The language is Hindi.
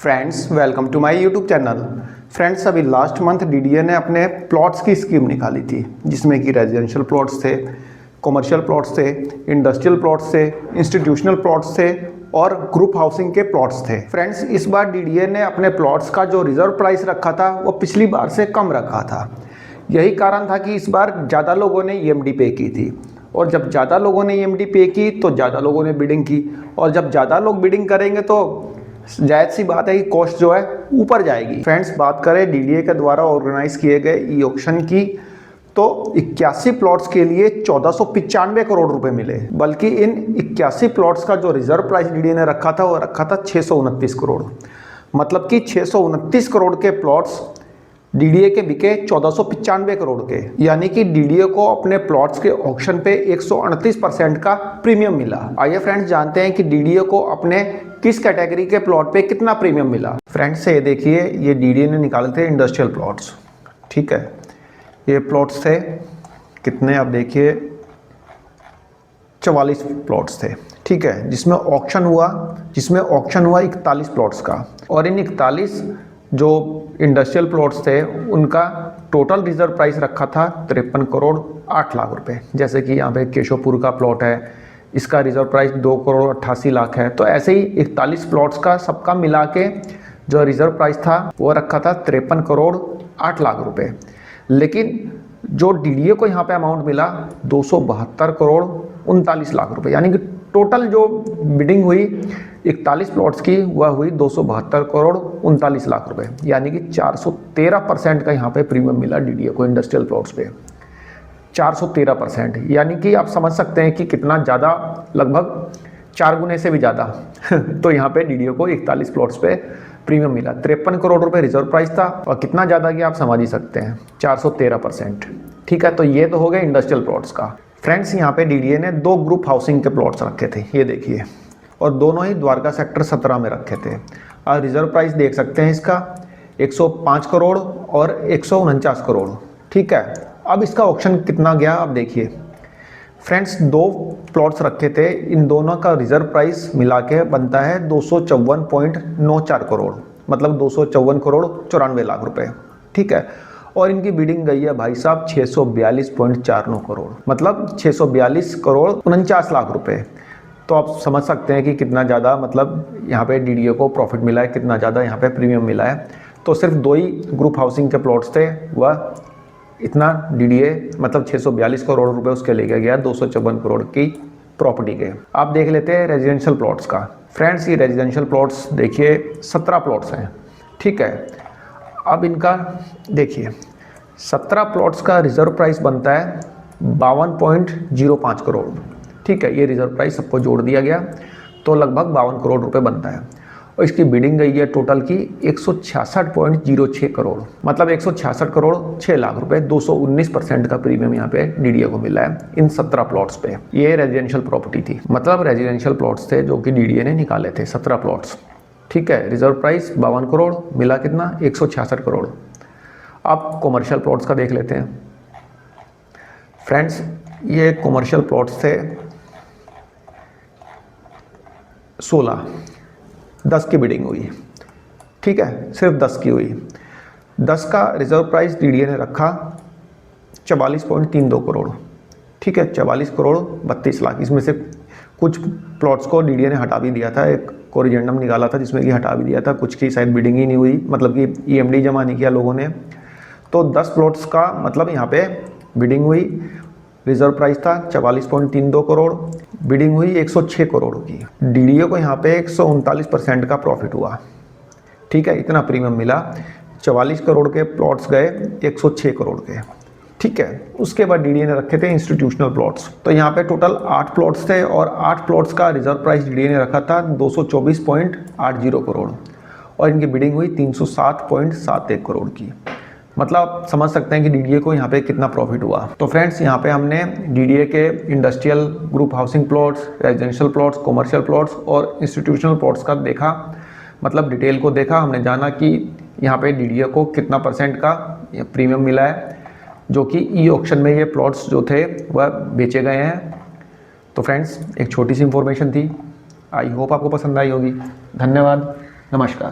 Friends welcome to my YouTube channel. Friends अभी लास्ट मंथ डीडीए ने अपने प्लॉट्स की स्कीम निकाली थी, जिसमें कि रेजिडेंशियल प्लॉट्स थे, कमर्शियल प्लॉट्स थे, इंडस्ट्रियल प्लॉट्स थे, इंस्टीट्यूशनल प्लॉट्स थे और ग्रुप हाउसिंग के प्लॉट्स थे। फ्रेंड्स इस बार डीडीए ने अपने प्लॉट्स का जो रिजर्व प्राइस रखा था वो पिछली बार से कम रखा था। यही कारण था कि इस बार ज़्यादा लोगों ने ईएमडी पे की थी, और जब ज़्यादा लोगों ने ईएमडी पे की तो ज़्यादा लोगों ने बिडिंग की, और जब ज़्यादा लोग बिडिंग करेंगे तो जायज़ सी बात है कि कॉस्ट जो है ऊपर जाएगी। फ्रेंड्स बात करें डीडीए के द्वारा ऑर्गेनाइज किए गए ई ऑक्शन की, तो 81 प्लॉट्स के लिए 1495 करोड़ रुपए मिले, बल्कि इन 81 प्लॉट्स का जो रिजर्व प्राइस डीडीए ने रखा था वो रखा था 629 करोड़। मतलब कि 629 करोड़ के प्लॉट्स डीडीए के बिके 1495 करोड़ के, यानी कि डीडीए को अपने प्लॉट्स के ऑक्शन पे 138% का प्रीमियम मिला। आइए फ्रेंड्स जानते हैं कि डीडीए को अपने किस कैटेगरी के प्लॉट पे कितना प्रीमियम मिला। फ्रेंड्स ये देखिए, ये डीडीए ने निकाले थे इंडस्ट्रियल प्लॉट्स, ठीक है। ये प्लॉट्स थे कितने, आप देखिए 44 प्लॉट्स थे, ठीक है, जिसमें ऑक्शन हुआ 41 प्लॉट्स का। और इन 41 जो इंडस्ट्रियल प्लॉट्स थे उनका टोटल रिजर्व प्राइस रखा था 53 करोड़ 8 लाख रुपए। जैसे कि यहाँ पे केशवपुर का प्लॉट है, इसका रिजर्व प्राइस 2 करोड़ 88 लाख है। तो ऐसे ही 41 प्लॉट्स का सबका मिला के जो रिजर्व प्राइस था वो रखा था 53 करोड़ 8 लाख रुपए। लेकिन जो डीडीए को यहाँ पे अमाउंट मिला 272 करोड़ 39 लाख रुपए, यानी कि टोटल जो बिडिंग हुई 41 प्लॉट्स की वह हुई 272 करोड़ 39 लाख रुपए, यानी कि 413% का यहाँ पे प्रीमियम मिला डीडीए को इंडस्ट्रियल प्लॉट्स पे। 413%, यानी कि आप समझ सकते हैं कि कितना ज़्यादा, लगभग 4 गुने से भी ज़्यादा तो यहाँ पे डीडीए को 41 प्लॉट्स पे प्रीमियम मिला। 53 करोड़ रुपए रिजर्व प्राइस था, और कितना ज़्यादा कि आप समझ ही सकते हैं, 413%, ठीक है। तो ये तो हो गए इंडस्ट्रियल प्लॉट्स का। फ्रेंड्स यहाँ पे डीडीए ने 2 ग्रुप हाउसिंग के प्लॉट्स रखे थे, ये देखिए, और दोनों ही द्वारका सेक्टर 17 में रखे थे। और रिजर्व प्राइस देख सकते हैं इसका 105 करोड़ और 149 करोड़, ठीक है। अब इसका ऑक्शन कितना गया आप देखिए। फ्रेंड्स 2 प्लॉट्स रखे थे, इन दोनों का रिजर्व प्राइस मिला के बनता है 254.94 करोड़, मतलब 254 करोड़ 94 लाख रुपए, ठीक है। और इनकी बिडिंग गई है भाई साहब 642.49 करोड़, मतलब 642 करोड़ 49 लाख रुपए। तो आप समझ सकते हैं कि कितना ज़्यादा, मतलब यहाँ पे डीडीए को प्रॉफिट मिला है, कितना ज़्यादा यहाँ पे प्रीमियम मिला है। तो सिर्फ 2 ही ग्रुप हाउसिंग के प्लॉट्स थे, वह इतना डीडीए मतलब 642 करोड़ रुपए उसके लेके गया 254 करोड़ की प्रॉपर्टी के। आप देख लेते हैं रेजिडेंशियल प्लॉट्स का। फ्रेंड्स ये रेजिडेंशियल प्लॉट्स देखिए 17 प्लॉट्स हैं, ठीक है। अब इनका देखिए 17 प्लॉट्स का रिजर्व प्राइस बनता है 52.05 करोड़, ठीक है। ये रिजर्व प्राइस सबको जोड़ दिया गया तो लगभग 52 करोड़ रुपए बनता है। और इसकी बिडिंग गई है टोटल की 166.06 करोड़, मतलब 166 करोड़ 6 लाख रुपए। 219% का प्रीमियम यहाँ पे डीडीए को मिला है इन 17 प्लॉट्स पे। ये रेजिडेंशियल प्रॉपर्टी थी, मतलब रेजिडेंशियल प्लॉट्स थे जो कि डीडीए ने निकाले थे 17 प्लॉट्स, ठीक है। रिजर्व प्राइस 52 करोड़, मिला कितना 166 करोड़। अब कॉमर्शियल प्लॉट्स का देख लेते हैं। फ्रेंड्स ये कॉमर्शियल प्लॉट्स थे 16, 10 की बिडिंग हुई, ठीक है, सिर्फ 10 की हुई। 10 का रिजर्व प्राइस डीडीए ने रखा 44.32 करोड़, ठीक है, 44 करोड़ 32 लाख। इसमें से कुछ प्लॉट्स को डीडीए ने हटा भी दिया था, एक कोरिजेंडम निकाला था जिसमें कि हटा भी दिया था, कुछ की शायद बिडिंग ही नहीं हुई, मतलब कि ईएमडी जमा नहीं किया लोगों ने। तो 10 प्लॉट्स का मतलब यहाँ पे बिडिंग हुई, रिजर्व प्राइस था 44.32 करोड़, बिडिंग हुई 106 करोड़ की। डीडीए को यहाँ पे 139% का प्रॉफिट हुआ, ठीक है। इतना प्रीमियम मिला, 44 करोड़ के प्लॉट्स गए 106 करोड़ के, ठीक है। उसके बाद डीडीए ने रखे थे इंस्टीट्यूशनल प्लॉट्स। तो यहाँ पे टोटल 8 प्लॉट्स थे, और 8 प्लॉट्स का रिजर्व प्राइस डीडीए ने रखा था 224.80 करोड़, और इनकी बिडिंग हुई 307.71 करोड़ की। मतलब आप समझ सकते हैं कि डीडीए को यहाँ पे कितना प्रॉफिट हुआ। तो फ्रेंड्स यहाँ पे हमने डीडीए के industrial group housing plots, residential plots, commercial plots और इंस्टीट्यूशनल प्लॉट्स का देखा, मतलब डिटेल को देखा। हमने जाना कि यहाँ पे डीडीए को कितना % का प्रीमियम मिला है, जो कि ई ऑक्शन में ये प्लॉट्स जो थे वह बेचे गए हैं। तो फ्रेंड्स एक छोटी सी इंफॉर्मेशन थी, आई होप आपको पसंद आई होगी। धन्यवाद, नमस्कार।